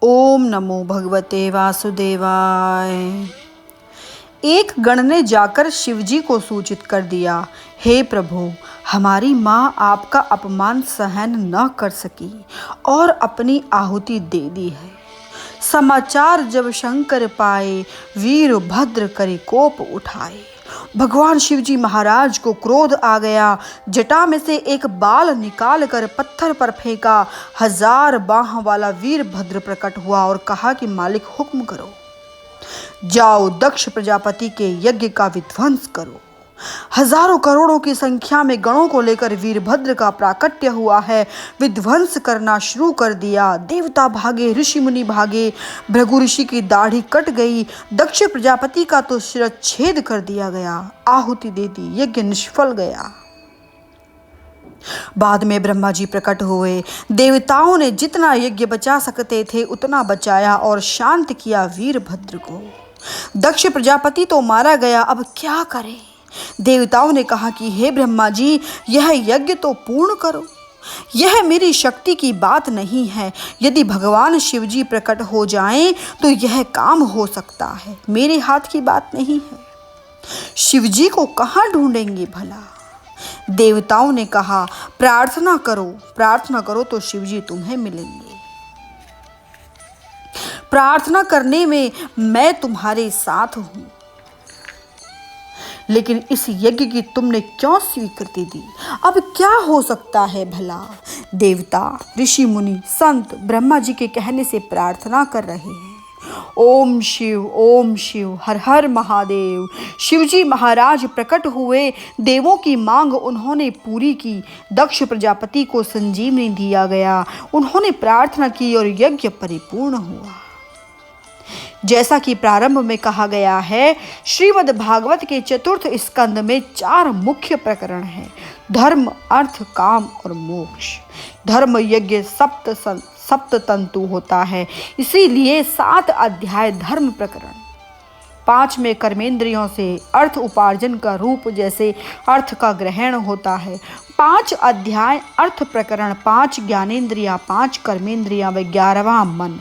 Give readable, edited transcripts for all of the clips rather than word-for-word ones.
ओम नमो भगवते वासुदेवाय। एक गण ने जाकर शिवजी को सूचित कर दिया, हे प्रभु, हमारी माँ आपका अपमान सहन न कर सकी और अपनी आहुति दे दी है। समाचार जब शंकर पाए, वीरभद्र करे कोप उठाए। भगवान शिवजी महाराज को क्रोध आ गया। जटा में से एक बाल निकाल कर पत्थर पर फेंका। 1000 बाह वाला वीरभद्र प्रकट हुआ और कहा कि मालिक हुक्म करो, जाओ दक्ष प्रजापति के यज्ञ का विध्वंस करो। हजारों करोड़ों की संख्या में गणों को लेकर वीरभद्र का प्राकट्य हुआ है। विध्वंस करना शुरू कर दिया। देवता भागे, ऋषि मुनि भागे। भृगु ऋषि की दाढ़ी कट गई। दक्ष प्रजापति का तो शिरच्छेद कर दिया गया। आहुति दे दी, यज्ञ निष्फल गया। बाद में ब्रह्मा जी प्रकट हुए। देवताओं ने जितना यज्ञ बचा सकते थे उतना बचाया और शांत किया वीरभद्र को। दक्ष प्रजापति तो मारा गया, अब क्या करें? देवताओं ने कहा कि हे ब्रह्मा जी, यह यज्ञ तो पूर्ण करो। यह मेरी शक्ति की बात नहीं है। यदि भगवान शिवजी प्रकट हो जाएं तो यह काम हो सकता है, मेरे हाथ की बात नहीं है। शिवजी को कहाँ ढूंढेंगे भला? देवताओं ने कहा, प्रार्थना करो तो शिवजी तुम्हें मिलेंगे। प्रार्थना करने में मैं तुम्हारे साथ हूं, लेकिन इस यज्ञ की तुमने क्यों स्वीकृति दी? अब क्या हो सकता है भला? देवता, ऋषि मुनि, संत ब्रह्मा जी के कहने से प्रार्थना कर रहे हैं। ओम शिव, हर हर महादेव। शिवजी महाराज प्रकट हुए। देवों की मांग उन्होंने पूरी की। दक्ष प्रजापति को संजीवनी दिया गया। उन्होंने प्रार्थना की और यज्ञ परिपूर्ण हुआ। जैसा कि प्रारंभ में कहा गया है, श्रीमद् भागवत के 4th स्कंद में 4 मुख्य प्रकरण हैं: धर्म, अर्थ, काम और मोक्ष। धर्म यज्ञ सप्त तंतु होता है, इसीलिए 7 अध्याय धर्म प्रकरण। 5 में कर्मेंद्रियों से अर्थ उपार्जन का रूप जैसे अर्थ का ग्रहण होता है। 5 अध्याय अर्थ प्रकरण, 5 ज्ञानेंद्रियां, 5 कर्मेंद्रियां व 11वां मन।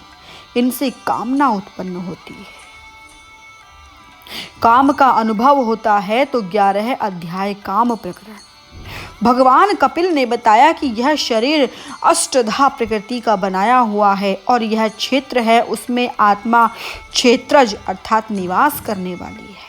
इनसे कामना उत्पन्न होती है। काम का अनुभव होता है तो 11 अध्याय काम प्रकरण। भगवान कपिल ने बताया कि यह शरीर अष्टधा प्रकृति का बनाया हुआ है और यह क्षेत्र है, उसमें आत्मा क्षेत्रज अर्थात निवास करने वाली है।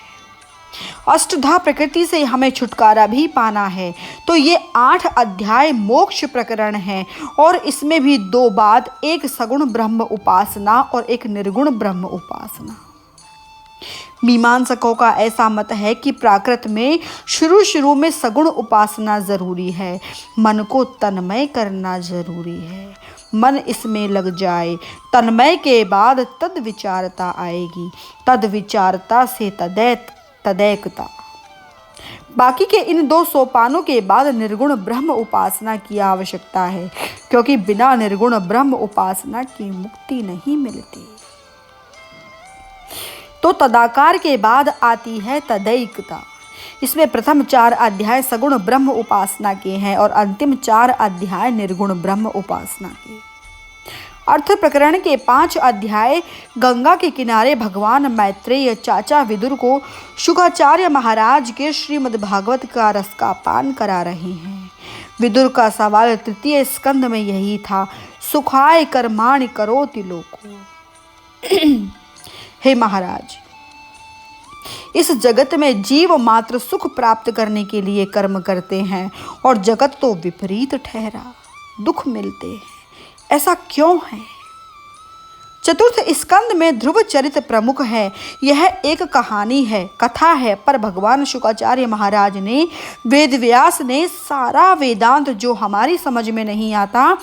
अष्टधा प्रकृति से हमें छुटकारा भी पाना है तो ये 8 अध्याय मोक्ष प्रकरण है और इसमें भी 2 बात, एक सगुण ब्रह्म उपासना और एक निर्गुण ब्रह्म उपासना। मीमांसकों का ऐसा मत है कि प्राकृत में शुरू में सगुण उपासना जरूरी है, मन को तन्मय करना जरूरी है। मन इसमें लग जाए, तन्मय के बाद तद विचारता आएगी, तद विचारता से तदैकता। बाकी के इन 2 सोपानों के बाद निर्गुण ब्रह्म उपासना की आवश्यकता है, क्योंकि बिना निर्गुण ब्रह्म उपासना की मुक्ति नहीं मिलती। तो तदाकार के बाद आती है तदैकता। इसमें प्रथम 4 अध्याय सगुण ब्रह्म उपासना के हैं और अंतिम 4 अध्याय निर्गुण ब्रह्म उपासना के। अर्थ प्रकरण के 5 अध्याय गंगा के किनारे भगवान मैत्रेय चाचा विदुर को शुकाचार्य महाराज के श्रीमद् भागवत का रस का पान करा रहे हैं। विदुर का सवाल 3 स्कंद में यही था, सुखाय कर्माणि करोति लोको। हे महाराज, इस जगत में जीव मात्र सुख प्राप्त करने के लिए कर्म करते हैं और जगत तो विपरीत ठहरा, दुख मिलते हैं। ऐसा क्यों है? 4th स्कंद में ध्रुव चरित्र प्रमुख है। यह एक कहानी है, कथा है, पर भगवान शुकाचार्य महाराज ने, वेदव्यास ने सारा वेदांत जो हमारी समझ में नहीं आता,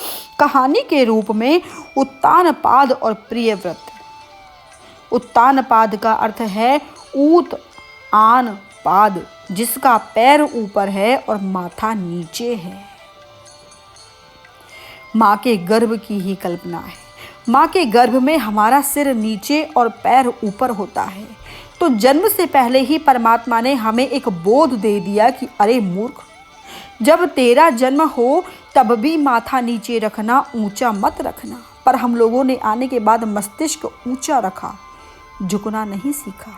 कहानी के रूप में उत्तानपाद और प्रियव्रत। उत्तानपाद का अर्थ है ऊत आन पाद, जिसका पैर ऊपर है और माथा नीचे है। माँ के गर्भ की ही कल्पना है। माँ के गर्भ में हमारा सिर नीचे और पैर ऊपर होता है। तो जन्म से पहले ही परमात्मा ने हमें एक बोध दे दिया कि अरे मूर्ख, जब तेरा जन्म हो तब भी माथा नीचे रखना, ऊंचा मत रखना। पर हम लोगों ने आने के बाद मस्तिष्क ऊंचा रखा, झुकना नहीं सीखा।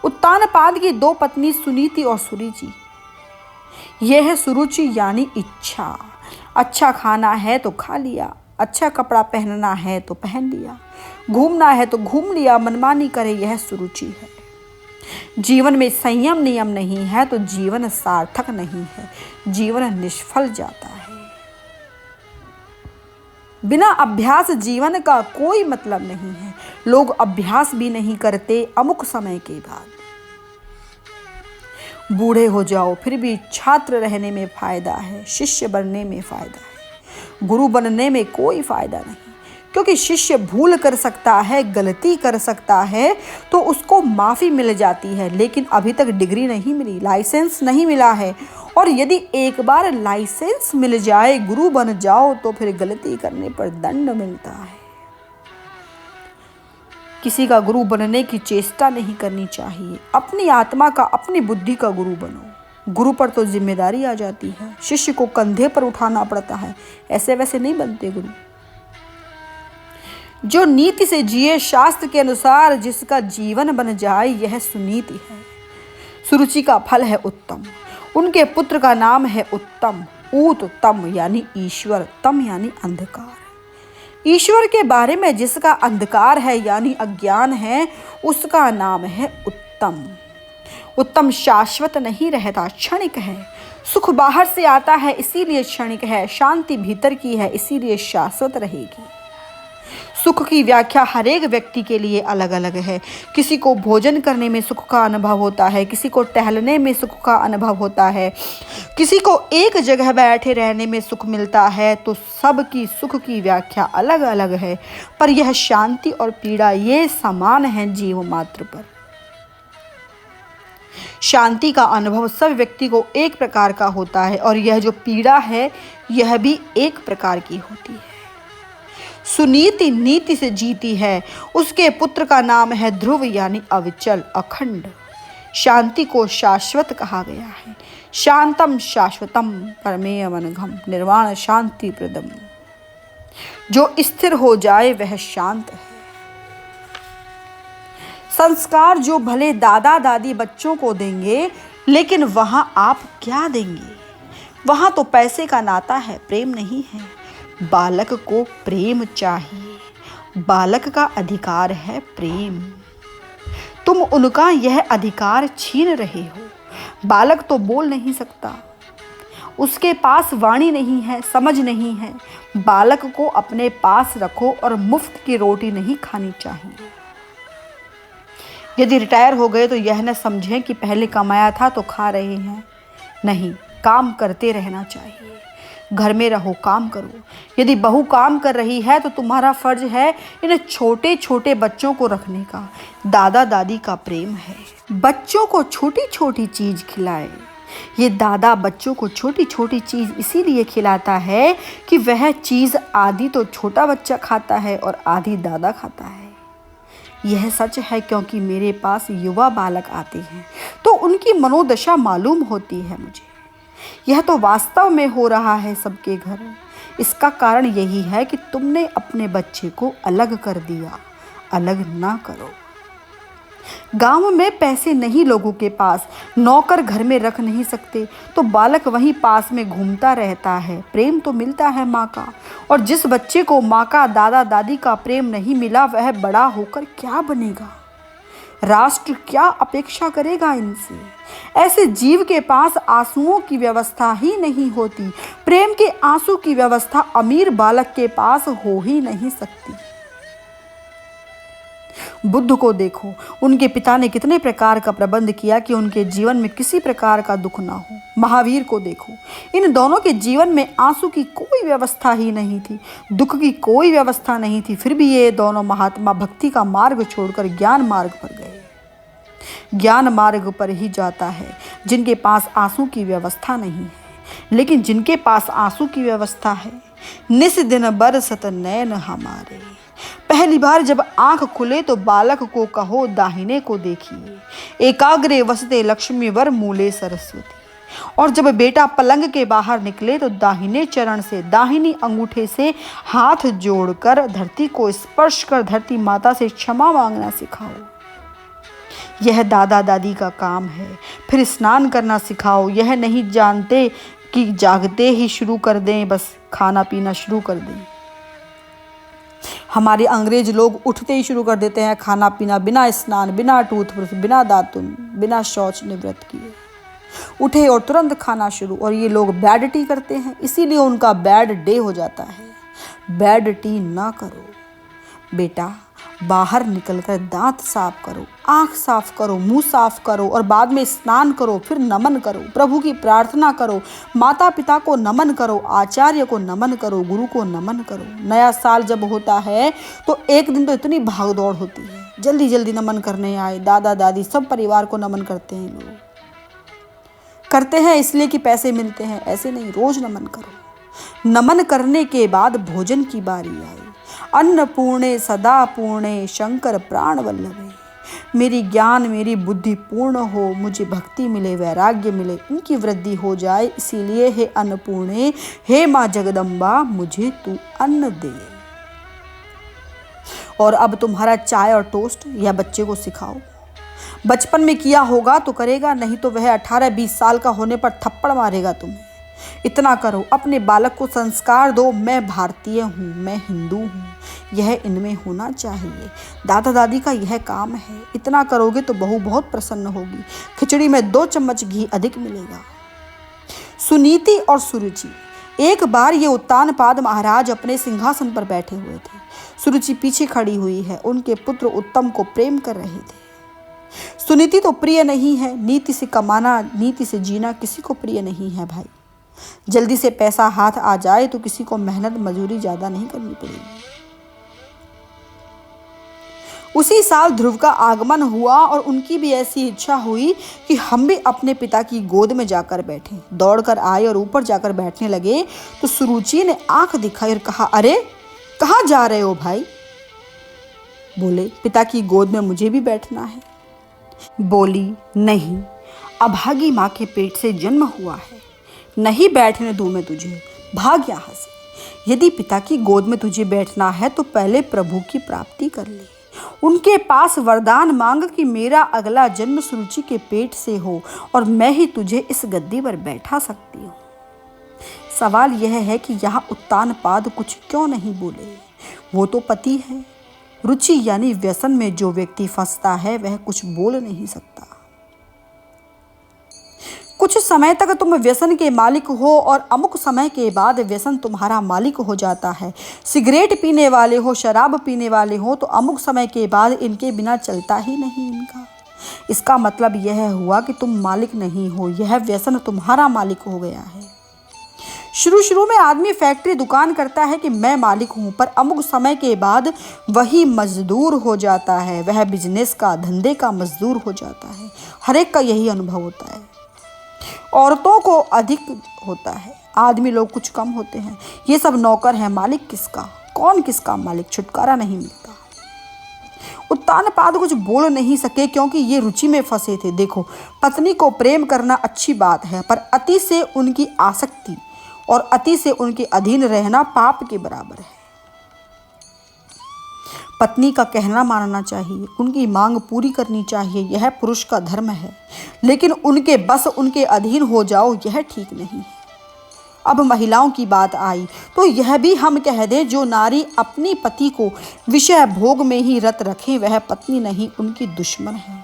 उत्तानपाद की 2 पत्नी सुनीति और सुरुचि। यह है सुरुचि यानी इच्छा। अच्छा खाना है तो खा लिया, अच्छा कपड़ा पहनना है तो पहन लिया, घूमना है तो घूम लिया, मनमानी करे, यह सुरुचि है। जीवन में संयम नियम नहीं है तो जीवन सार्थक नहीं है, जीवन निष्फल जाता है। बिना अभ्यास जीवन का कोई मतलब नहीं है। लोग अभ्यास भी नहीं करते अमुक समय के बाद। बूढ़े हो जाओ फिर भी छात्र रहने में फायदा है, शिष्य बनने में फायदा है, गुरु बनने में कोई फायदा नहीं। क्योंकि शिष्य भूल कर सकता है, गलती कर सकता है तो उसको माफ़ी मिल जाती है, लेकिन अभी तक डिग्री नहीं मिली, लाइसेंस नहीं मिला है। और यदि एक बार लाइसेंस मिल जाए, गुरु बन जाओ, तो फिर गलती करने पर दंड मिलता है। किसी का गुरु बनने की चेष्टा नहीं करनी चाहिए। अपनी आत्मा का, अपनी बुद्धि का गुरु बनो। गुरु पर तो जिम्मेदारी आ जाती है, शिष्य को कंधे पर उठाना पड़ता है, ऐसे वैसे नहीं बनते गुरु। जो नीति से जिए, शास्त्र के अनुसार जिसका जीवन बन जाए, यह सुनीति है। सुरुचि का फल है उत्तम। उनके पुत्र का नाम है उत्तम। ऊत तम यानी ईश्वर, तम यानी अंधकार। ईश्वर के बारे में जिसका अंधकार है यानी अज्ञान है, उसका नाम है उत्तम। उत्तम शाश्वत नहीं रहता, क्षणिक है। सुख बाहर से आता है इसीलिए क्षणिक है, शांति भीतर की है इसीलिए शाश्वत रहेगी। सुख की व्याख्या हर एक व्यक्ति के लिए अलग अलग है। किसी को भोजन करने में सुख का अनुभव होता है, किसी को टहलने में सुख का अनुभव होता है, किसी को एक जगह बैठे रहने में सुख मिलता है। तो सबकी सुख की व्याख्या अलग अलग है, पर यह शांति और पीड़ा ये समान है जीव मात्र पर। शांति का अनुभव सब व्यक्ति को एक प्रकार का होता है और यह जो पीड़ा है यह भी एक प्रकार की होती है। सुनीति नीति से जीती है। उसके पुत्र का नाम है ध्रुव यानी अविचल, अखंड। शांति को शाश्वत कहा गया है। शांतम शाश्वतम परमेयमनघम निर्वाण शांति प्रदम। जो स्थिर हो जाए वह शांत है। संस्कार जो भले दादा दादी बच्चों को देंगे, लेकिन वहां आप क्या देंगे? वहां तो पैसे का नाता है, प्रेम नहीं है। बालक को प्रेम चाहिए। बालक का अधिकार है प्रेम। तुम उनका यह अधिकार छीन रहे हो। बालक तो बोल नहीं सकता, उसके पास वाणी नहीं है, समझ नहीं है। बालक को अपने पास रखो और मुफ्त की रोटी नहीं खानी चाहिए। यदि रिटायर हो गए तो यह न समझें कि पहले कमाया था तो खा रहे हैं। नहीं, काम करते रहना चाहिए। घर में रहो, काम करो। यदि बहू काम कर रही है तो तुम्हारा फर्ज है इन छोटे छोटे बच्चों को रखने का। दादा दादी का प्रेम है। बच्चों को छोटी छोटी चीज खिलाए। ये दादा बच्चों को छोटी छोटी चीज इसीलिए खिलाता है कि वह चीज आधी तो छोटा बच्चा खाता है और आधी दादा खाता है। यह सच है क्योंकि मेरे पास युवा बालक आते हैं तो उनकी मनोदशा मालूम होती है मुझे। यह तो वास्तव में हो रहा है सबके घर। इसका कारण यही है कि तुमने अपने बच्चे को अलग कर दिया। अलग ना करो। गांव में पैसे नहीं लोगों के पास, नौकर घर में रख नहीं सकते, तो बालक वहीं पास में घूमता रहता है। प्रेम तो मिलता है माँ का, और जिस बच्चे को माँ का, दादा दादी का प्रेम नहीं मिला वह बड़ा होकर क्या बनेगा? राष्ट्र क्या अपेक्षा करेगा इनसे? ऐसे जीव के पास आंसुओं की व्यवस्था ही नहीं होती। प्रेम के आंसू की व्यवस्था अमीर बालक के पास हो ही नहीं सकती। बुद्ध को देखो, उनके पिता ने कितने प्रकार का प्रबंध किया कि उनके जीवन में किसी प्रकार का दुख ना हो। महावीर को देखो, इन दोनों के जीवन में आंसू की कोई व्यवस्था ही नहीं थी, दुख की कोई व्यवस्था नहीं थी। फिर भी ये दोनों महात्मा भक्ति का मार्ग छोड़कर ज्ञान मार्ग पर गए। ज्ञान मार्ग पर ही जाता है जिनके पास आंसू की व्यवस्था नहीं है, लेकिन जिनके पास आंसू की व्यवस्था है। निस दिन बरसत नैन हमारे। पहली बार जब आंख खुले तो बालक को कहो दाहिने को देखिए। एकाग्रे वसते लक्ष्मी वर मूले सरस्वती। और जब बेटा पलंग के बाहर निकले तो दाहिने चरण से, दाहिनी अंगूठे से हाथ जोड़कर धरती को स्पर्श कर धरती माता से क्षमा मांगना सिखाओ। यह दादा दादी का काम है। फिर स्नान करना सिखाओ। यह नहीं जानते कि जागते ही शुरू कर दें, बस खाना पीना शुरू कर दें। हमारे अंग्रेज लोग उठते ही शुरू कर देते हैं खाना पीना, बिना स्नान, बिना टूथब्रश, बिना दातुन, बिना शौच निवृत्त किए उठे और तुरंत खाना शुरू। और ये लोग बैड टी करते हैं, इसीलिए उनका बैड डे हो जाता है। बैड टी ना करो बेटा। बाहर निकलकर दांत साफ करो, आंख साफ करो, मुंह साफ करो और बाद में स्नान करो, फिर नमन करो, प्रभु की प्रार्थना करो, माता पिता को नमन करो, आचार्य को नमन करो, गुरु को नमन करो। नया साल जब होता है तो एक दिन तो इतनी भागदौड़ होती है, जल्दी जल्दी नमन करने आए, दादा दादी सब परिवार को नमन करते हैं। लोग करते हैं इसलिए कि पैसे मिलते हैं, ऐसे नहीं, रोज नमन करो। नमन करने के बाद भोजन की बारी आई। अन्नपूर्णे सदा पूर्णे शंकर प्राण वल्लभे। मेरी ज्ञान मेरी बुद्धि पूर्ण हो, मुझे भक्ति मिले, वैराग्य मिले, इनकी वृद्धि हो जाए, इसीलिए हे अन्नपूर्णे, हे माँ जगदम्बा, मुझे तू अन्न दे। और अब तुम्हारा चाय और टोस्ट या बच्चे को सिखाओ। बचपन में किया होगा तो करेगा, नहीं तो वह 18-20 साल का होने पर थप्पड़ मारेगा तुम्हें। इतना करो, अपने बालक को संस्कार दो, मैं भारतीय हूँ, मैं हिंदू हूँ, यह इनमें होना चाहिए। दादा दादी का यह काम है। इतना करोगे तो बहू बहुत प्रसन्न होगी। खिचड़ी में 2 चम्मच घी अधिक मिलेगा। सुनीति और सुरुचि। एक बार ये उत्तानपाद महाराज अपने सिंहासन पर बैठे हुए थे। सुरुचि पीछे खड़ी हुई है। उनके पुत्र उत्तम को प्रेम कर रहे थे। सुनीति तो प्रिय नहीं है। नीति से कमाना, नीति से जीना किसी को प्रिय नहीं है भाई। जल्दी से पैसा हाथ आ जाए तो किसी को मेहनत मजदूरी ज्यादा नहीं करनी पड़ेगी। उसी साल ध्रुव का आगमन हुआ और उनकी भी ऐसी इच्छा हुई कि हम भी अपने पिता की गोद में जाकर बैठें। दौड़कर आए और ऊपर जाकर बैठने लगे तो सुरुचि ने आंख दिखाई और कहा, अरे कहाँ जा रहे हो भाई? बोले, पिता की गोद में मुझे भी बैठना है। बोली, नहीं, अभागी माँ के पेट से जन्म हुआ है, नहीं बैठने दूं मैं तुझे, भाग यहाँ से। यदि पिता की गोद में तुझे बैठना है तो पहले प्रभु की प्राप्ति कर ले। उनके पास वरदान मांग कि मेरा अगला जन्म सुरुचि के पेट से हो और मैं ही तुझे इस गद्दी पर बैठा सकती हूँ। सवाल यह है कि यहाँ उत्तानपाद कुछ क्यों नहीं बोले? वो तो पति है। रुचि यानी व्यसन में जो व्यक्ति फंसता है वह कुछ बोल नहीं सकता। कुछ समय तक तुम व्यसन के मालिक हो और अमुक समय के बाद व्यसन तुम्हारा मालिक हो जाता है। सिगरेट पीने वाले हो, शराब पीने वाले हो तो अमुक समय के बाद इनके बिना चलता ही नहीं इनका। इसका मतलब यह हुआ कि तुम मालिक नहीं हो, यह व्यसन तुम्हारा मालिक हो गया है। शुरू में आदमी फैक्ट्री दुकान करता है कि मैं मालिक हूँ, पर अमुक समय के बाद वही मजदूर हो जाता है। वह बिजनेस का, धंधे का मजदूर हो जाता है। हर एक का यही अनुभव होता है। औरतों को अधिक होता है, आदमी लोग कुछ कम होते हैं। ये सब नौकर हैं, मालिक किसका? कौन किसका मालिक? छुटकारा नहीं मिलता। उत्तानपाद कुछ बोल नहीं सके क्योंकि ये रुचि में फंसे थे। देखो, पत्नी को प्रेम करना अच्छी बात है, पर अति से उनकी आसक्ति और अति से उनके अधीन रहना पाप के बराबर है। पत्नी का कहना मानना चाहिए, उनकी मांग पूरी करनी चाहिए, यह पुरुष का धर्म है। लेकिन उनके बस, उनके अधीन हो जाओ, यह ठीक नहीं है। अब महिलाओं की बात आई तो यह भी हम कह दें, जो नारी अपनी पति को विषय भोग में ही रत रखे वह पत्नी नहीं, उनकी दुश्मन है।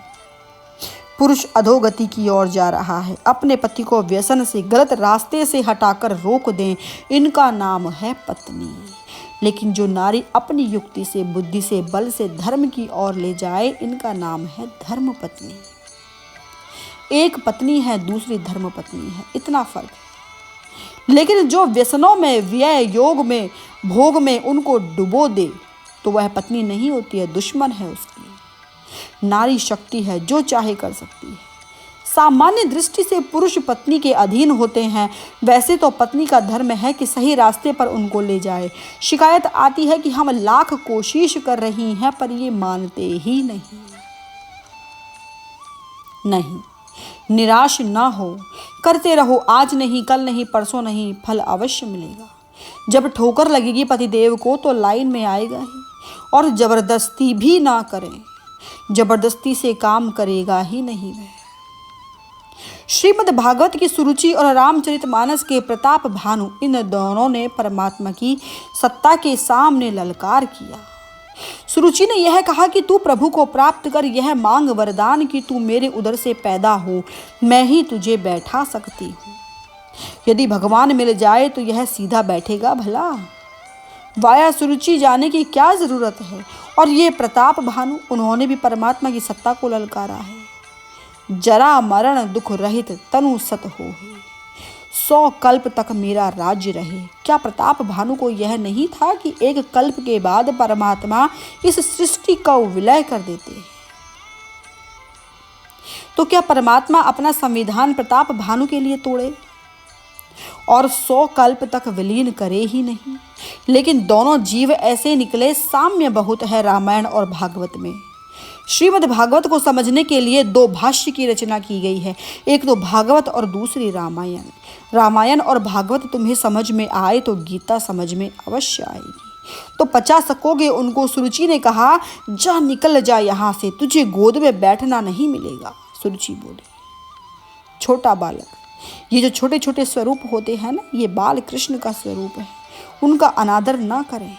पुरुष अधोगति की ओर जा रहा है। अपने पति को व्यसन से, गलत रास्ते से हटाकर रोक दें, इनका नाम है पत्नी। लेकिन जो नारी अपनी युक्ति से, बुद्धि से, बल से धर्म की ओर ले जाए, इनका नाम है धर्म पत्नी। एक पत्नी है, दूसरी धर्म पत्नी है, इतना फर्क है। लेकिन जो व्यसनों में, व्यय योग में, भोग में उनको डुबो दे तो वह पत्नी नहीं होती है, दुश्मन है उसकी। नारी शक्ति है, जो चाहे कर सकती है। सामान्य दृष्टि से पुरुष पत्नी के अधीन होते हैं, वैसे तो पत्नी का धर्म है कि सही रास्ते पर उनको ले जाए। शिकायत आती है कि हम लाख कोशिश कर रही हैं पर ये मानते ही नहीं। निराश ना हो, करते रहो, आज नहीं, कल नहीं, परसों नहीं, फल अवश्य मिलेगा। जब ठोकर लगेगी पतिदेव को तो लाइन में आएगा ही, और जबरदस्ती भी ना करें, जबरदस्ती से काम करेगा ही नहीं वह। श्रीमद् भागवत की सुरुचि और रामचरितमानस के प्रताप भानु, इन दोनों ने परमात्मा की सत्ता के सामने ललकार किया। सुरुचि ने यह कहा कि तू प्रभु को प्राप्त कर, यह मांग वरदान कि तू मेरे उदर से पैदा हो, मैं ही तुझे बैठा सकती हूँ। यदि भगवान मिल जाए तो यह सीधा बैठेगा भला? वाया सुरुचि जाने की क्या जरूरत है। और ये प्रताप भानु, उन्होंने भी परमात्मा की सत्ता को ललकारा है। जरा मरण दुख रहित तनु सत हो, 100 कल्प तक मेरा राज्य रहे। क्या प्रताप भानु को यह नहीं था कि एक कल्प के बाद परमात्मा इस सृष्टि का विलय कर देते हैं? तो क्या परमात्मा अपना संविधान प्रताप भानु के लिए तोड़े और 100 कल्प तक विलीन करे ही नहीं? लेकिन दोनों जीव ऐसे निकले। साम्य बहुत है रामायण और भागवत में। श्रीमद् भागवत को समझने के लिए 2 भाष्य की रचना की गई है, एक तो भागवत और दूसरी रामायण। रामायण और भागवत तुम्हें समझ में आए तो गीता समझ में अवश्य आएगी। तो पचा सकोगे उनको? सुरुचि ने कहा, जा निकल जा यहाँ से, तुझे गोद में बैठना नहीं मिलेगा। सुरुचि बोली, छोटा बालक, ये जो छोटे छोटे स्वरूप होते हैं ना, ये बाल कृष्ण का स्वरूप है, उनका अनादर ना करें।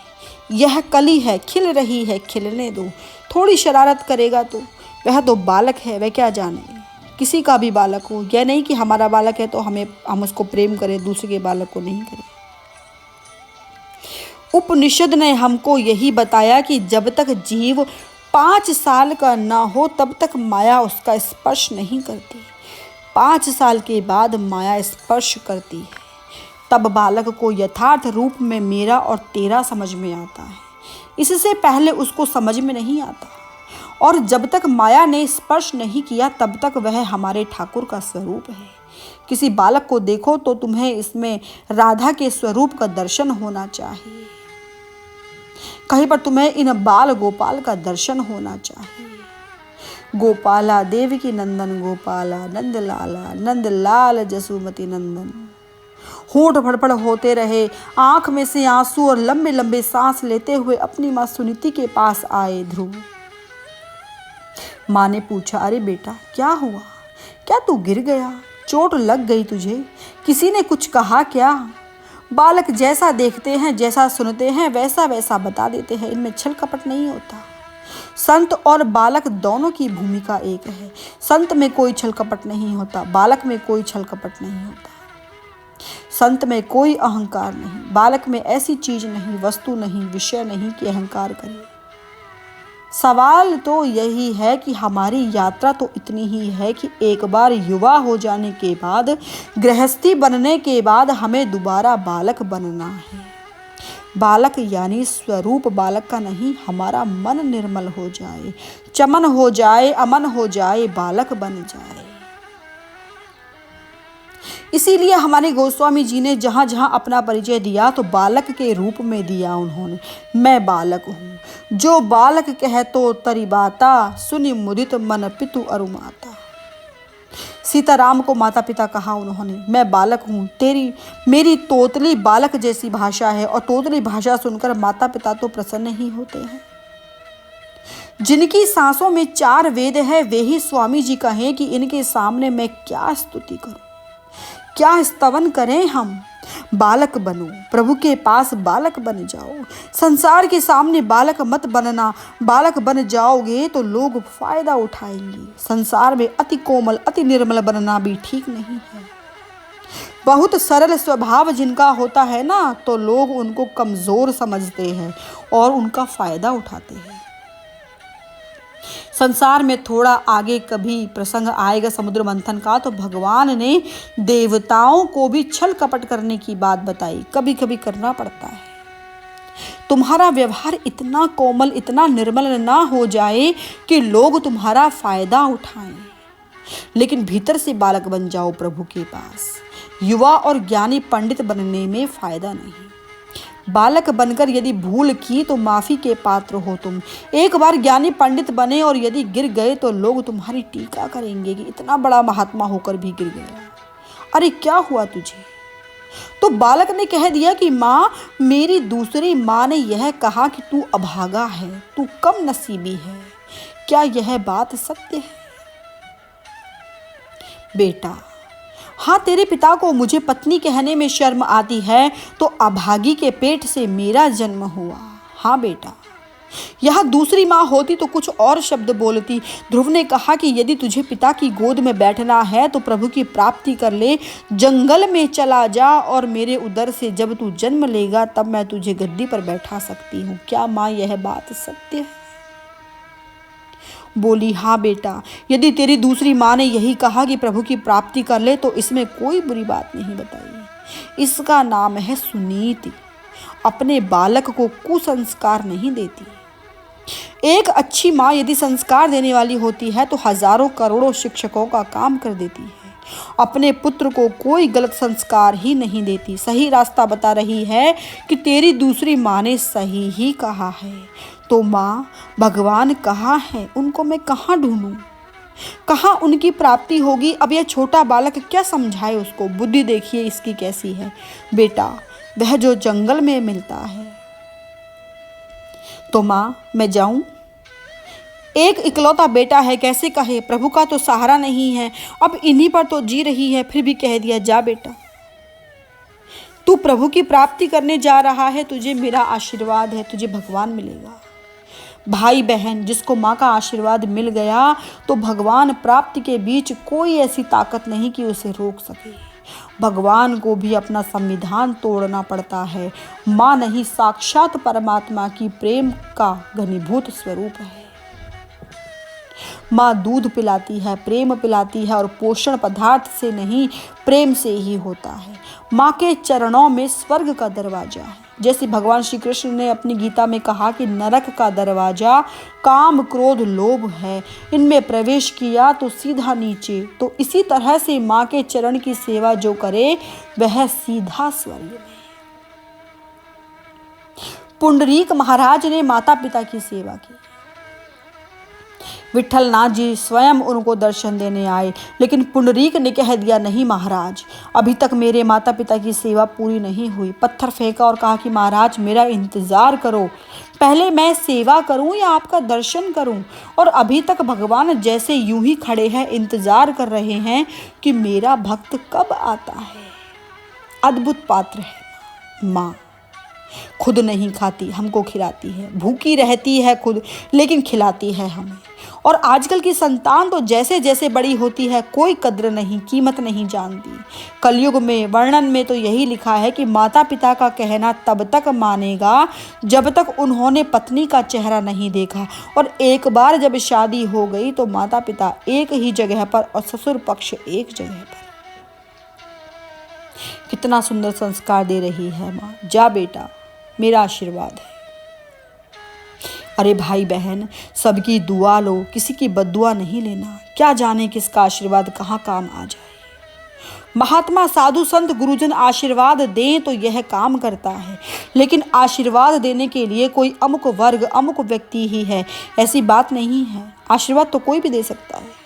यह कली है, खिल रही है, खिलने दो। थोड़ी शरारत करेगा तो वह तो बालक है, वह क्या जाने, किसी का भी बालक हो। यह नहीं कि हमारा बालक है तो हम उसको प्रेम करें, दूसरे के बालक को नहीं करें। उपनिषद ने हमको यही बताया कि जब तक जीव 5 साल का ना हो तब तक माया उसका स्पर्श नहीं करती। 5 साल के बाद माया स्पर्श करती है, तब बालक को यथार्थ रूप में मेरा और तेरा समझ में आता है। इससे पहले उसको समझ में नहीं आता। और जब तक माया ने स्पर्श नहीं किया तब तक वह हमारे ठाकुर का स्वरूप है। किसी बालक को देखो तो तुम्हें इसमें राधा के स्वरूप का दर्शन होना चाहिए, कहीं पर तुम्हें इन बाल गोपाल का दर्शन होना चाहिए। गोपाला देवकी नंदन गोपाला, नंदलाला नंदलाल जसुमती नंदन। होंठ फड़फड़ होते रहे, आंख में से आंसू और लंबे लंबे सांस लेते हुए अपनी माँ सुनीति के पास आए ध्रुव। माँ ने पूछा, अरे बेटा क्या हुआ? क्या तू गिर गया? चोट लग गई तुझे? किसी ने कुछ कहा क्या? बालक जैसा देखते हैं, जैसा सुनते हैं, वैसा वैसा बता देते हैं। इनमें छल कपट नहीं होता। संत और बालक दोनों की भूमिका एक है। संत में कोई छल कपट नहीं होता, बालक में कोई छल कपट नहीं होता। संत में कोई अहंकार नहीं, बालक में ऐसी चीज नहीं, वस्तु नहीं, विषय नहीं कि अहंकार करे। सवाल तो यही है कि हमारी यात्रा तो इतनी ही है कि एक बार युवा हो जाने के बाद, गृहस्थी बनने के बाद हमें दोबारा बालक बनना है। बालक यानी स्वरूप बालक का नहीं, हमारा मन निर्मल हो जाए, चमन हो जाए, अमन हो जाए, बालक बन जाए। इसीलिए हमारे गोस्वामी जी ने जहाँ जहाँ अपना परिचय दिया तो बालक के रूप में दिया उन्होंने। मैं बालक हूँ, जो बालक कह तो तरी बाता, सुनि मुदित मन पितु अरु माता। सीताराम को माता पिता कहा उन्होंने, मैं बालक हूँ, मेरी तोतली बालक जैसी भाषा है। और तोतली भाषा सुनकर माता पिता तो प्रसन्न ही होते हैं। जिनकी सांसों में 4 वेद है, वे ही स्वामी जी कहें कि इनके सामने मैं क्या स्तुति करूं, क्या स्तवन करें हम। बालक बनो, प्रभु के पास बालक बन जाओ। संसार के सामने बालक मत बनना। बालक बन जाओगे तो लोग फायदा उठाएंगे। संसार में अति कोमल, अति निर्मल बनना भी ठीक नहीं है। बहुत सरल स्वभाव जिनका होता है ना, तो लोग उनको कमजोर समझते हैं और उनका फायदा उठाते हैं। संसार में थोड़ा आगे कभी प्रसंग आएगा समुद्र मंथन का, तो भगवान ने देवताओं को भी छल कपट करने की बात बताई। कभी कभी करना पड़ता है। तुम्हारा व्यवहार इतना कोमल, इतना निर्मल ना हो जाए कि लोग तुम्हारा फायदा उठाएं, लेकिन भीतर से बालक बन जाओ प्रभु के पास। युवा और ज्ञानी पंडित बनने में फायदा नहीं। बालक बनकर यदि भूल की तो माफी के पात्र हो तुम। एक बार ज्ञानी पंडित बने और यदि गिर गए तो लोग तुम्हारी टीका करेंगे कि इतना बड़ा महात्मा होकर भी गिर गया। अरे क्या हुआ तुझे? तो बालक ने कह दिया कि माँ, मेरी दूसरी माँ ने यह कहा कि तू अभागा है, तू कम नसीबी है। क्या यह बात सत्य है? बेटा, हाँ, तेरे पिता को मुझे पत्नी कहने में शर्म आती है तो अभागी के पेट से मेरा जन्म हुआ। हाँ बेटा, यह दूसरी माँ होती तो कुछ और शब्द बोलती। ध्रुव ने कहा कि यदि तुझे पिता की गोद में बैठना है तो प्रभु की प्राप्ति कर ले, जंगल में चला जा और मेरे उदर से जब तू जन्म लेगा तब मैं तुझे गद्दी पर बैठा सकती हूँ। क्या माँ यह बात सत्य है? बोली, हाँ बेटा, यदि तेरी दूसरी माँ ने यही कहा कि प्रभु की प्राप्ति कर ले तो इसमें कोई बुरी बात नहीं बताई। इसका नाम है सुनीति। अपने बालक को कुसंस्कार नहीं देती। एक अच्छी माँ यदि संस्कार देने वाली होती है तो हजारों करोड़ों शिक्षकों का काम कर देती है। अपने पुत्र को कोई गलत संस्कार ही नहीं देती, सही रास्ता बता रही है कि तेरी दूसरी माँ ने सही ही कहा है। तो माँ, भगवान कहाँ है? उनको मैं कहाँ ढूंढूं? कहाँ उनकी प्राप्ति होगी? अब यह छोटा बालक क्या समझाए उसको? बुद्धि देखिए इसकी कैसी है। बेटा, वह जो जंगल में मिलता है। तो माँ, मैं जाऊं? एक इकलौता बेटा है, कैसे कहे? प्रभु का तो सहारा नहीं है, अब इन्हीं पर तो जी रही है, फिर भी कह दिया जा बेटा। तू प्रभु की प्राप्ति करने जा रहा है, तुझे मेरा आशीर्वाद है, तुझे भगवान मिलेगा। भाई बहन, जिसको माँ का आशीर्वाद मिल गया तो भगवान प्राप्ति के बीच कोई ऐसी ताकत नहीं कि उसे रोक सके। भगवान को भी अपना संविधान तोड़ना पड़ता है। माँ नहीं, साक्षात परमात्मा की प्रेम का घनीभूत स्वरूप है। माँ दूध पिलाती है, प्रेम पिलाती है और पोषण पदार्थ से नहीं, प्रेम से ही होता है। माँ के चरणों में स्वर्ग का दरवाजा है। जैसे भगवान श्री कृष्ण ने अपनी गीता में कहा कि नरक का दरवाजा काम, क्रोध, लोभ है, इनमें प्रवेश किया तो सीधा नीचे। तो इसी तरह से माँ के चरण की सेवा जो करे वह सीधा स्वर्ग में। पुंडरीक महाराज ने माता पिता की सेवा की। विठलनाथ जी स्वयं उनको दर्शन देने आए, लेकिन पुंडरीक ने कह दिया, नहीं महाराज, अभी तक मेरे माता पिता की सेवा पूरी नहीं हुई। पत्थर फेंका और कहा कि महाराज, मेरा इंतजार करो, पहले मैं सेवा करूं या आपका दर्शन करूं? और अभी तक भगवान जैसे यूं ही खड़े हैं, इंतजार कर रहे हैं कि मेरा भक्त कब आता है। अद्भुत पात्र है माँ। खुद नहीं खाती, हमको खिलाती है, भूखी रहती है खुद, लेकिन खिलाती है हमें। और आजकल की संतान तो जैसे जैसे बड़ी होती है कोई कद्र नहीं, कीमत नहीं जानती। कलयुग में वर्णन में तो यही लिखा है कि माता पिता का कहना तब तक मानेगा जब तक उन्होंने पत्नी का चेहरा नहीं देखा, और एक बार जब शादी हो गई तो माता पिता एक ही जगह पर और ससुर पक्ष एक जगह पर। कितना सुंदर संस्कार दे रही है माँ। जा बेटा, मेरा आशीर्वाद है। अरे भाई बहन, सबकी दुआ लो, किसी की बद्दुआ नहीं लेना। क्या जाने किसका आशीर्वाद कहाँ काम आ जाए। महात्मा, साधु, संत, गुरुजन आशीर्वाद दें तो यह काम करता है, लेकिन आशीर्वाद देने के लिए कोई अमुक वर्ग, अमुक व्यक्ति ही है, ऐसी बात नहीं है। आशीर्वाद तो कोई भी दे सकता है।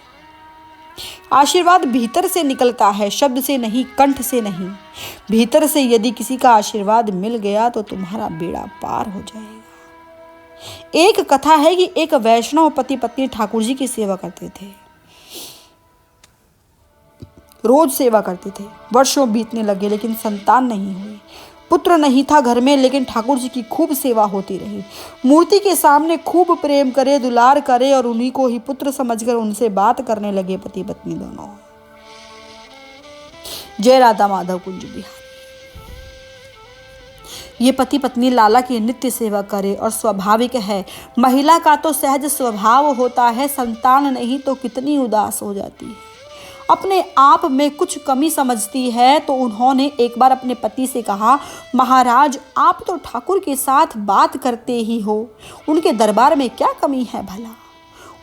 आशीर्वाद भीतर से निकलता है, शब्द से नहीं, कंठ से नहीं। भीतर से यदि किसी का आशीर्वाद मिल गया तो तुम्हारा बेड़ा पार हो जाएगा। एक कथा है कि एक वैष्णव पति पत्नी ठाकुर जी की सेवा करते थे। रोज सेवा करते थे। वर्षों बीतने लगे लेकिन संतान नहीं हुई। पुत्र नहीं था घर में, लेकिन ठाकुर जी की खूब सेवा होती रही। मूर्ति के सामने खूब प्रेम करे, दुलार करे और उन्हीं को ही पुत्र समझकर उनसे बात करने लगे पति पत्नी दोनों। जय राधा माधव कुंज बिहारी। ये पति पत्नी लाला की नित्य सेवा करे और स्वाभाविक है, महिला का तो सहज स्वभाव होता है, संतान नहीं तो कितनी उदास हो जाती है, अपने आप में कुछ कमी समझती है। तो उन्होंने एक बार अपने पति से कहा, महाराज, आप तो ठाकुर के साथ बात करते ही हो, उनके दरबार में क्या कमी है भला?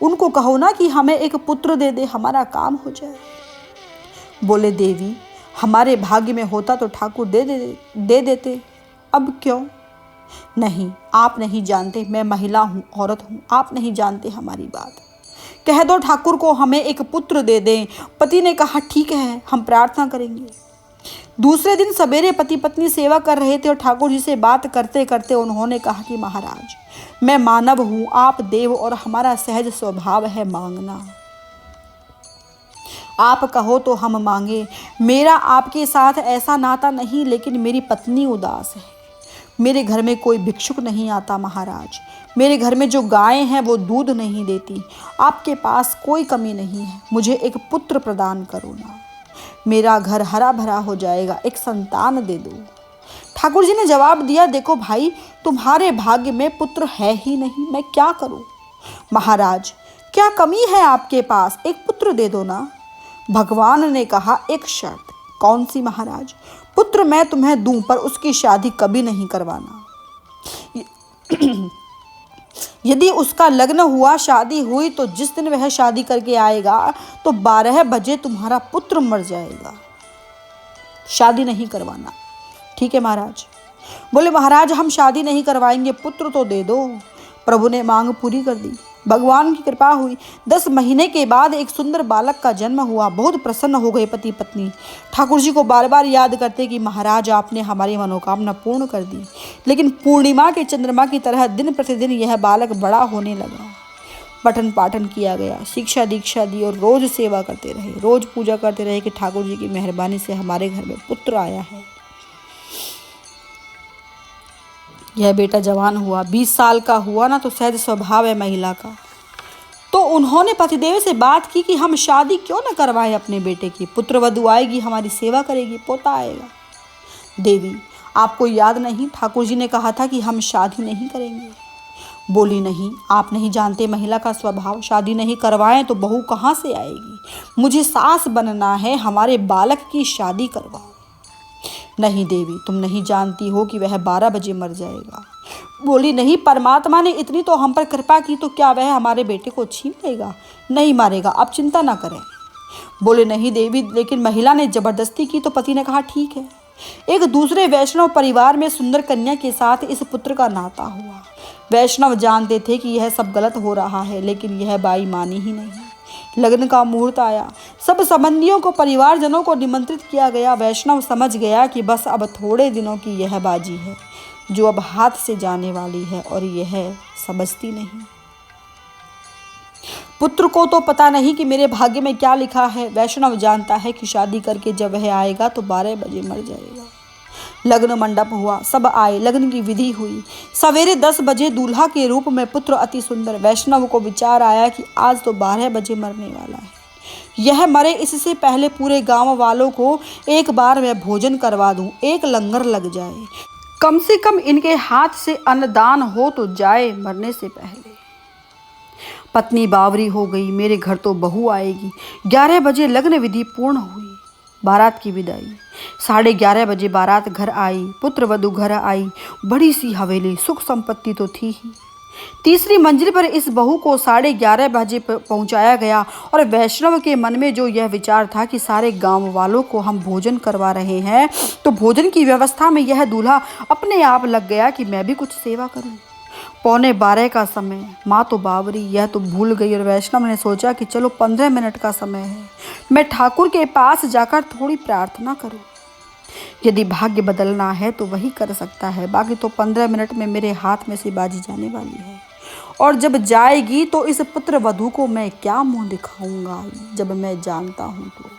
उनको कहो ना कि हमें एक पुत्र दे दे, हमारा काम हो जाए। बोले, देवी, हमारे भाग्य में होता तो ठाकुर दे देते, अब क्यों? नहीं, आप नहीं जानते, मैं महिला हूँ, औरत हूँ, आप नहीं जानते हमारी बात। कह दो ठाकुर को हमें एक पुत्र दे दें। पति ने कहा ठीक है, हम प्रार्थना करेंगे। दूसरे दिन सवेरे पति पत्नी सेवा कर रहे थे और ठाकुर जी से बात करते करते उन्होंने कहा कि महाराज, मैं मानव हूँ, आप देव और हमारा सहज स्वभाव है मांगना। आप कहो तो हम मांगे। मेरा आपके साथ ऐसा नाता नहीं, लेकिन मेरी पत्नी उदास है। मेरे घर में कोई भिक्षुक नहीं आता महाराज। मेरे घर में जो गायें हैं वो दूध नहीं देती। आपके पास कोई कमी नहीं है, मुझे एक पुत्र प्रदान करो ना। मेरा घर हरा भरा हो जाएगा, एक संतान दे दो। ठाकुर जी ने जवाब दिया, देखो भाई, तुम्हारे भाग्य में पुत्र है ही नहीं, मैं क्या करूं। महाराज, क्या कमी है आपके पास, एक पुत्र दे दो ना। भगवान ने कहा, एक शर्त। कौन सी महाराज। पुत्र मैं तुम्हें दूं, पर उसकी शादी कभी नहीं करवाना। यदि उसका लग्न हुआ, शादी हुई, तो जिस दिन वह शादी करके आएगा तो 12 बजे तुम्हारा पुत्र मर जाएगा। शादी नहीं करवाना। ठीक है महाराज। बोले महाराज, हम शादी नहीं करवाएंगे, पुत्र तो दे दो। प्रभु ने मांग पूरी कर दी। भगवान की कृपा हुई। 10 महीने के बाद एक सुंदर बालक का जन्म हुआ। बहुत प्रसन्न हो गए पति पत्नी। ठाकुर जी को बार बार याद करते कि महाराज, आपने हमारी मनोकामना पूर्ण कर दी। लेकिन पूर्णिमा के चंद्रमा की तरह दिन प्रतिदिन यह बालक बड़ा होने लगा। पठन पाठन किया गया, शिक्षा दीक्षा दी और रोज सेवा करते रहे, रोज पूजा करते रहे कि ठाकुर जी की मेहरबानी से हमारे घर में पुत्र आया है। यह बेटा जवान हुआ, 20 साल का हुआ ना, तो सहज स्वभाव है महिला का। तो उन्होंने पतिदेव से बात की कि हम शादी क्यों न करवाएं अपने बेटे की। पुत्र वधू आएगी, हमारी सेवा करेगी, पोता आएगा। देवी, आपको याद नहीं, ठाकुर जी ने कहा था कि हम शादी नहीं करेंगे। बोली, नहीं, आप नहीं जानते महिला का स्वभाव। शादी नहीं करवाएं तो बहू कहाँ से आएगी। मुझे सास बनना है, हमारे बालक की शादी करवाओ। नहीं देवी, तुम नहीं जानती हो कि वह 12 बजे मर जाएगा। बोली, नहीं, परमात्मा ने इतनी तो हम पर कृपा की, तो क्या वह हमारे बेटे को छीन लेगा। नहीं मारेगा, आप चिंता ना करें। बोले, नहीं देवी, लेकिन महिला ने जबरदस्ती की। तो पति ने कहा ठीक है। एक दूसरे वैष्णव परिवार में सुंदर कन्या के साथ इस पुत्र का नाता हुआ। वैष्णव जानते थे कि यह सब गलत हो रहा है, लेकिन यह बाई मानी ही नहीं। लग्न का मुहूर्त आया। सब संबंधियों को, परिवारजनों को निमंत्रित किया गया। वैष्णव समझ गया कि बस अब थोड़े दिनों की यह बाजी है जो अब हाथ से जाने वाली है, और यह समझती नहीं। पुत्र को तो पता नहीं कि मेरे भाग्य में क्या लिखा है। वैष्णव जानता है कि शादी करके जब वह आएगा तो 12 बजे मर जाएगा। लग्न मंडप हुआ, सब आए, लग्न की विधि हुई। सवेरे 10 बजे दूल्हा के रूप में पुत्र अति सुंदर। वैष्णव को विचार आया कि आज तो 12 बजे मरने वाला है। यह मरे, इससे पहले पूरे गांव वालों को एक बार मैं भोजन करवा दूं, एक लंगर लग जाए, कम से कम इनके हाथ से अन्नदान हो तो जाए मरने से पहले। पत्नी बावरी हो गई, मेरे घर तो बहू आएगी। 11 बजे लग्न विधि पूर्ण हुई। बारात की विदाई। 11:30 बजे बारात घर आई। पुत्र वधू घर आई। बड़ी सी हवेली, सुख संपत्ति तो थी ही। तीसरी मंजिल पर इस बहू को 11:30 बजे पहुंचाया गया, और वैष्णव के मन में जो यह विचार था कि सारे गांव वालों को हम भोजन करवा रहे हैं, तो भोजन की व्यवस्था में यह दूल्हा अपने आप लग गया कि मैं भी कुछ सेवा करूं। 11:45 का समय। माँ तो बावरी, यह तो भूल गई, और वैष्णव ने सोचा कि चलो 15 मिनट का समय है, मैं ठाकुर के पास जाकर थोड़ी प्रार्थना करूं। यदि भाग्य बदलना है तो वही कर सकता है, बाकी तो 15 मिनट में मेरे हाथ में से बाजी जाने वाली है, और जब जाएगी तो इस पुत्र वधू को मैं क्या मुंह दिखाऊंगा, जब मैं जानता हूं तो।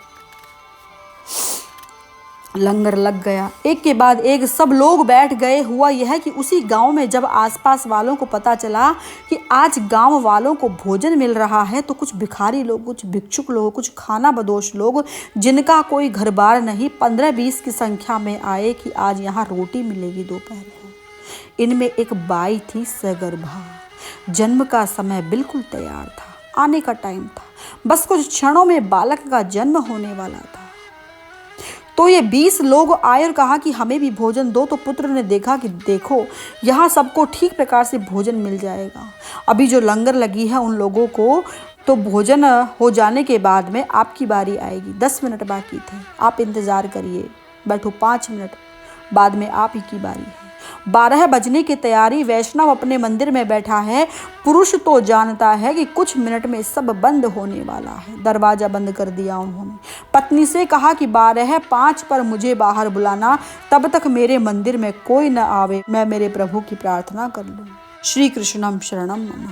लंगर लग गया, एक के बाद एक सब लोग बैठ गए। हुआ यह कि उसी गांव में जब आसपास वालों को पता चला कि आज गांव वालों को भोजन मिल रहा है, तो कुछ भिखारी लोग, कुछ भिक्षुक लोग, कुछ खाना बदोश लोग, जिनका कोई घर बार नहीं, 15-20 की संख्या में आए कि आज यहाँ रोटी मिलेगी दोपहर को। इनमें एक बाई थी सगर्भा। जन्म का समय बिल्कुल तैयार था, आने का टाइम था, बस कुछ क्षणों में बालक का जन्म होने वाला था। तो ये 20 लोग आए और कहा कि हमें भी भोजन दो। तो पुत्र ने देखा कि देखो, यहाँ सबको ठीक प्रकार से भोजन मिल जाएगा। अभी जो लंगर लगी है उन लोगों को तो भोजन हो जाने के बाद में आपकी बारी आएगी। 10 मिनट बाकी थे, आप इंतज़ार करिए, बैठो, 5 मिनट बाद में आप ही की बारी है। 12 बजने की तैयारी, वैष्णव अपने मंदिर में बैठा है। पुरुष तो जानता है कि कुछ मिनट में सब बंद होने वाला है। दरवाजा बंद कर दिया उन्होंने। पत्नी से कहा कि 12:05 पर मुझे बाहर बुलाना, तब तक मेरे मंदिर में कोई न आवे, मैं मेरे प्रभु की प्रार्थना कर लूं। श्री कृष्णम शरणम मम।